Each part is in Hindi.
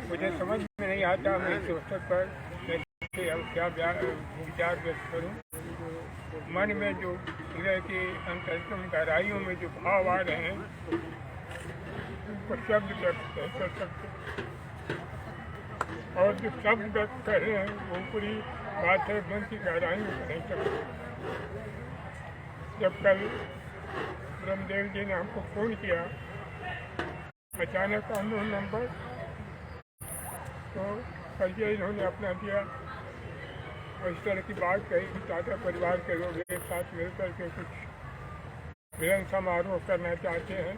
मुझे समझ में नहीं आता मैं इस अवसर पर कैसे अब क्या विचार व्यक्त करूं। मन में जो हृदय की अंतरतम गहराइयों में जो भाव आ रहे हैं उनको शब्द व्यक्त नहीं कर सकते, और जो शब्द व्यक्त कर रहे हैं वो पूरी बात है मन की गहराइयों में नहीं सकते। जब कल ब्रह्मदेव जी ने हमको फोन किया अचानक अननोन नंबर, तो कल ये इन्होंने अपना दिया और इस तरह की बात कही कि टाटा परिवार के लोग एक साथ मिलकर के कुछ मिलन समारोह करना चाहते हैं।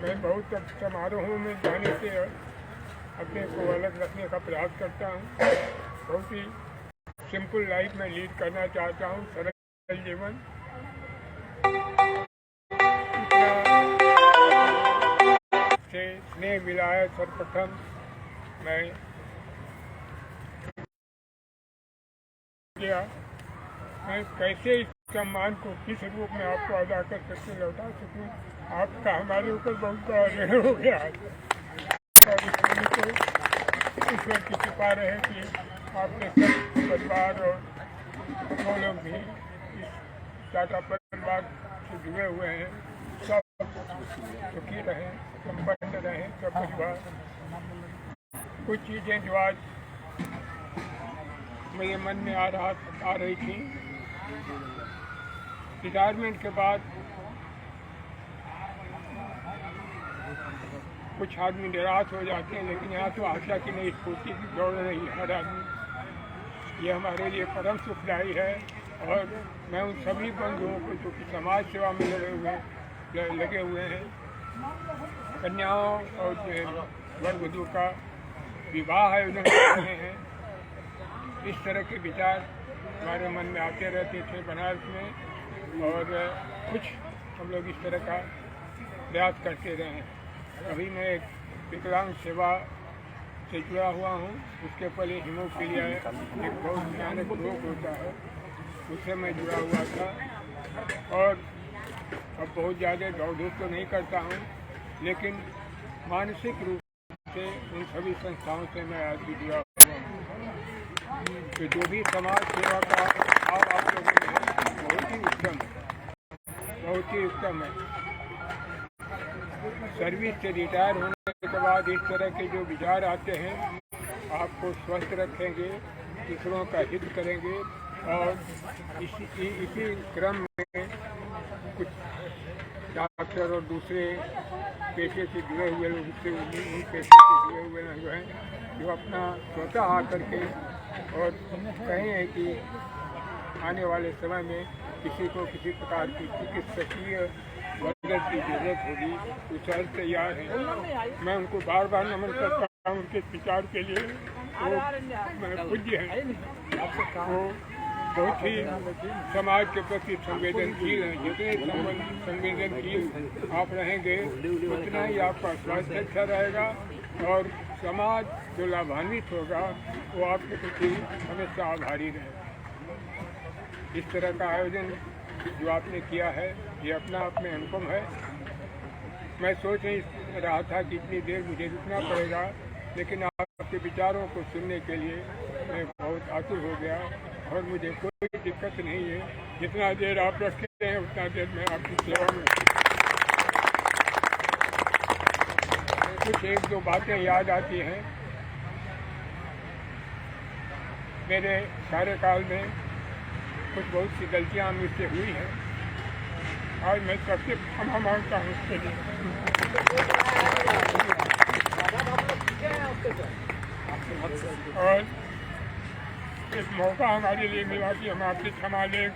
मैं बहुत समारोहों में जाने से अपने को अलग रखने का प्रयास करता हूँ। बहुत ही सिंपल लाइफ में लीड करना चाहता हूँ, सरल जीवन। से स्नेह मिला है सर्वप्रथम मैं किया। मैं कैसे इस सम्मान को किस रूप में आपको अदा कर सकते लौटा सकूं। आपका हमारे ऊपर बहुत बड़ा ऋण हो गया है और इसको ईश्वर की कृपा रहे कि आपके सब परिवार और वो लोग भी इस टाटा परिवार से जुड़े हुए हैं, सब सुखी रहें, संपन्न रहें सब परिवार। कुछ चीज़ें जो आज मेरे मन में आ रही थी, रिटायरमेंट के बाद कुछ आदमी निराश हो जाते हैं, लेकिन यहाँ तो आशा की नई स्फूर्ति की दौड़ रही है हर आदमी। ये हमारे लिए परम सुखदायी है और मैं उन सभी बंधुओं को जो कि समाज सेवा में लगे हुए हैं, कन्याओं और वर वधू का विवाह आयोजन कर रहे हैं, इस तरह के विचार हमारे मन में आते रहते थे बनारस में, और कुछ हम लोग इस तरह का प्रयास करते रहे हैं। अभी मैं एक विकलांग सेवा से जुड़ा हुआ हूँ। उसके पहले हीमोफीलिया एक बहुत भयानक रोग होता है, उससे मैं जुड़ा हुआ था और अब बहुत ज़्यादा दौड़ धूप तो नहीं करता हूँ, लेकिन मानसिक रूप से उन सभी संस्थाओं से मैं आज भी जुड़ा हुआ हूँ। तो जो भी समाज सेवा का भाव आप लोगों में बहुत ही उत्तम है, बहुत ही उत्तम है। सर्विस से रिटायर होने के बाद इस तरह के जो विचार आते हैं आपको स्वस्थ रखेंगे, दूसरों का हित करेंगे, और इसी क्रम में कुछ डॉक्टर और दूसरे पेशे से जुड़े हुए लोग उन पेशे से जुड़े हुए जो हैं, जो अपना स्वतः आकर के और कहें कि आने वाले समय में किसी को किसी प्रकार की चिकित्सकीय मदद की जरूरत होगी तो सर तैयार है। मैं उनको बार बार नमन करता हूँ उनके विचार के लिए। वो पूज्य हैं, वो बहुत ही समाज के प्रति संवेदनशील हैं। जितने संवेदनशील आप रहेंगे उतना ही आपका स्वास्थ्य अच्छा रहेगा और समाज जो लाभान्वित होगा वो आपके प्रति हमेशा आभारी रहेगा। इस तरह का आयोजन जो आपने किया है ये अपना आप में अनुपम है। मैं सोच नहीं रहा था कि इतनी देर मुझे रुकना पड़ेगा, लेकिन आपके विचारों को सुनने के लिए मैं बहुत आतुर हो गया और मुझे कोई दिक्कत नहीं है। जितना देर आप रखते हैं उतना देर मैं आपकी सेवा में। कुछ एक दो बातें याद आती हैं। मेरे कार्यकाल में कुछ बहुत सी गलतियाँ मुझसे हुई हैं, आज मैं सबसे क्षमा मांगता हूँ उसके लिए। और एक मौका हमारे लिए मिला कि हम आपसे क्षमा लें।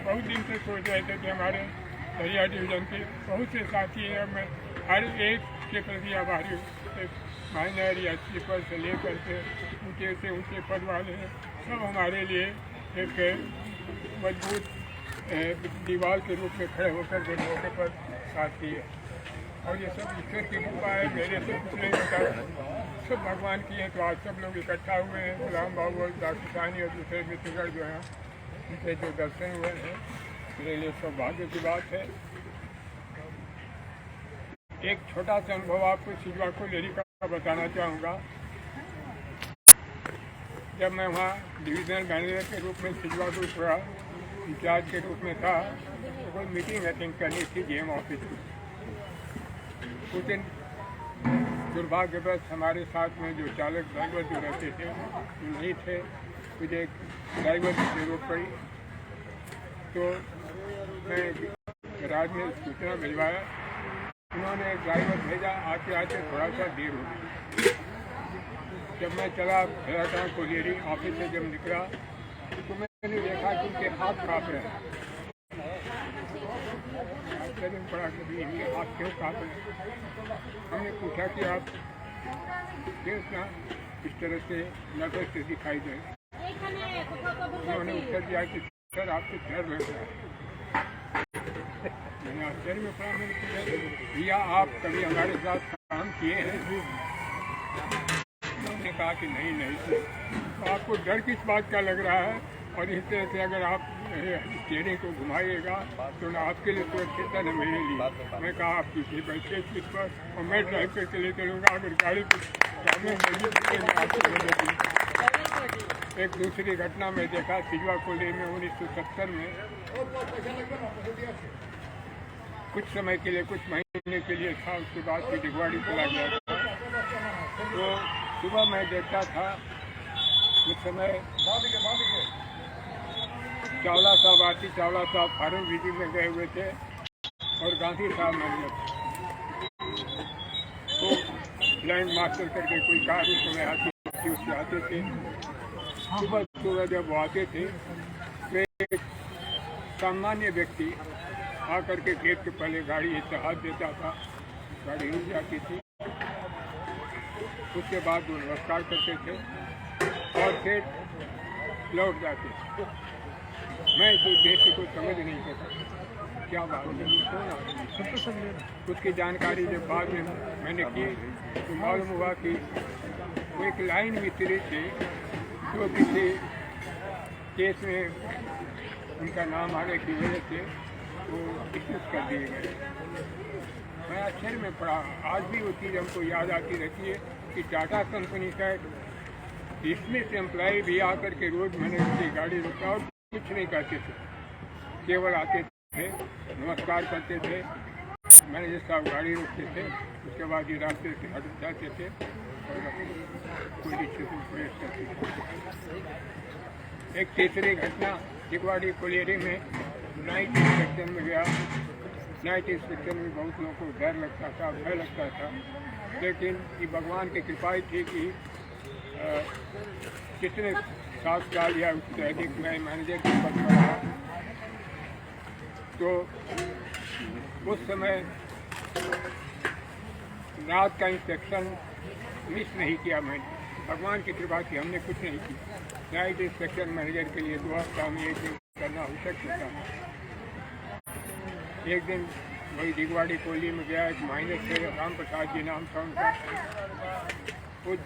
बहुत दिन से सोच रहे थे कि हमारे दरिया डिवीजन के बहुत से साथी हैं, मैं हर एक के प्रति आभारी हूँ। माइनर या स्लीपर से लेकर के ऊँचे से ऊँचे पद वाले हैं, सब हमारे लिए एक मजबूत दीवार के रूप में खड़े होकर के मौके पर साथ दिए। और ये सब ईश्वर की कृपा है, मेरे से कुछ नहीं होता, सब भगवान की है। तो आज सब लोग इकट्ठा हुए हैं, गुलाम बाबू और डॉक्टर सानी और दूसरे मित्रगढ़ जो हैं उनके जो दर्शन हुए हैं, मेरे लिए सौभाग्य की बात है। एक छोटा सा अनुभव आपको सिजवा को लेने का बताना चाहूँगा। जब मैं वहाँ डिवीजनल मैनेजर के रूप में सिजवापुर इंचार्ज के रूप में था, तो कोई मीटिंग अटेंड करनी थी GM ऑफिस में। उस दिन दुर्भाग्यवश हमारे साथ में जो चालक ड्राइवर जो रहते थे वो नहीं थे। मुझे एक ड्राइवर की जरूरत पड़ी, तो मैं गैराज में सूचना भिजवाया। उन्होंने ड्राइवर भेजा, आते आते थोड़ा सा देर हो गई। जब मैं चला भेड़ाटांग कोलियरी ऑफिस से जब निकला तो मैंने देखा कि उनके हाथ काँप रहे हैं। आश्चर्य में पड़ा कभी इनके हाथ क्यों काँप रहे हैं। हमने पूछा कि आप क्यों इतना इस तरह से नर्वस से दिखाई दे। उन्होंने उत्तर दिया कि सर आपको डर लग रहा है। मैंने आश्चर्य में पड़ा। मैंने पूछा भैया आप कभी हमारे साथ काम किए हैं? उन्होंने कहा कि नहीं। तो आपको डर किस बात का लग रहा है? और इस तरह से अगर आप स्टीयरिंग को घुमाइएगा तो ना आपके लिए सुरक्षित है न मेरे लिए। मैं कहा आप पीछे बैठे सीट पर और मैं ड्राइव करके ले चलूँगा। अगर गाड़ी एक दूसरी घटना में देखा सिजवा कोली में 1970 में कुछ समय के लिए, कुछ महीने के लिए था। उसके बाद फिर डिगवाड़ी चला गया था। तो सुबह मैं देखता था उस समय चावला साहब, आरती चावला साहब फारूक विजिट में गए हुए थे और गांधी साहब मैनेजर। तो लैंड मास्टर करके कोई कार उस समय आती थी, उससे आते थे। सुबह जब वो आते थे तो एक सामान्य व्यक्ति आकर के गेट के पहले गाड़ी ऐसे हाथ देता था, गाड़ी रुक जाती थी। उसके बाद वो नमस्कार करते थे और फिर लौट जाते थे। मैं इस उद्देश्य को समझ नहीं सका क्या बात है। उसकी जानकारी जब बाद में मैंने की तो मालूम हुआ कि वो एक लाइन मिस्त्री थे जो किसी केस में उनका नाम आने की वजह से वो डिसमिस कर दिए गए। मैं आश्चर्य में पड़ा। आज भी वो चीज़ हमको याद आती रहती है कि टाटा कंपनी का डिसमिस एम्प्लॉय भी आकर के रोज मैंने उसकी गाड़ी रुका और कुछ नहीं कहते थे, केवल आते थे, नमस्कार करते थे, मैनेजर साहब गाड़ी रोकते थे, उसके बाद ये रास्ते से हट जाते थे और कोई क्षेत्र प्रवेश करते थे। एक तीसरी घटना डिगवाड़ी कोलियरी में नाइट इंस्पेक्शन में गया। नाइट इंस्पेक्शन में बहुत लोगों को डर लगता था, भय लगता था, लेकिन ये भगवान की कृपा ही थी कि कितने 7 साल या उससे अधिक मैं मैनेजर के पद पर रहा। तो उस समय रात का इंस्पेक्शन मिस नहीं किया मैंने। भगवान की कृपा थी, हमने कुछ नहीं की। नाइट इंस्पेक्शन मैनेजर के लिए 2 हफ्ता में एक दिन करना हो सकता था। एक दिन वही डिगवाड़ी कोली में गया। एक माइनर थे, राम प्रसाद जी नाम था उनका। वो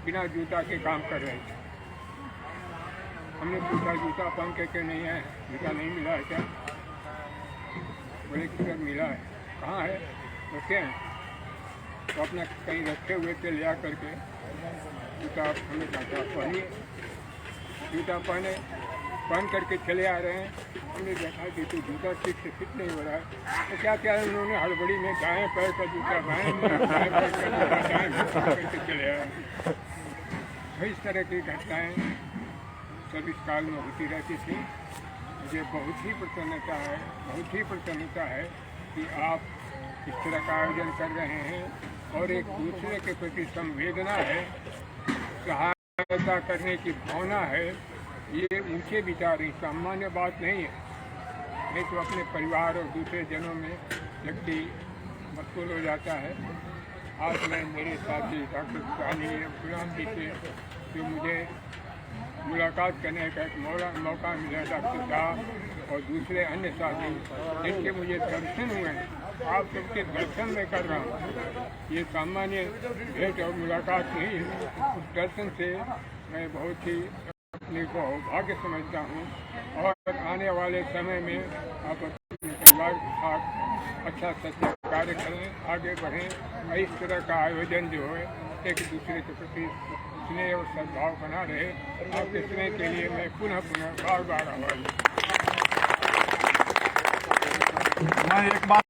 बिना जूता के काम कर रहे थे। हमने पूछा जूता पहन के क्यों नहीं है? जूता नहीं मिला है क्या? बोले कि सर मिला है। कहाँ है? रखे हैं। तो अपना कहीं रखे हुए थे, लिया करके जूता हमें कहा पहनिए। जूता पहन करके चले आ रहे हैं। हमने देखा कि तो जूता ठीक से फिट नहीं हो रहा है। तो क्या क्या उन्होंने हड़बड़ी में दाएं पैर का जूता बाएं करके चले आए। इस तरह की घटनाएँ सर्विस काल में होती रहती थी। मुझे बहुत ही प्रसन्नता है कि आप इस तरह का आयोजन कर रहे हैं और एक दूसरे के प्रति संवेदना है, सहायता करने की भावना है। ये ऊंचे विचार हैं, सामान्य बात नहीं है। नहीं तो अपने परिवार और दूसरे जनों में व्यक्ति मशगूल हो जाता है। आज मैं मेरे साथी डॉक्टर सानी गुलाम जी से जो मुझे मुलाकात करने का एक मौका मिला, डॉक्टर साहब और दूसरे अन्य साथी जिनके मुझे दर्शन हुए हैं, आप सबके दर्शन में कर रहा हूँ। ये सामान्य भेंट और मुलाकात नहीं है। उस दर्शन से मैं बहुत ही अपने को भाग्य समझता हूँ और आने वाले समय में आप अपने परिवार के साथ अच्छा सच्चा कार्य करें, आगे बढ़ें और इस तरह का आयोजन जो है एक दूसरे के प्रति स्नेह और सद्भाव बना रहे। आपके स्नेह के लिए मैं पुनः बार बार आभारी हूँ। मैं एक बात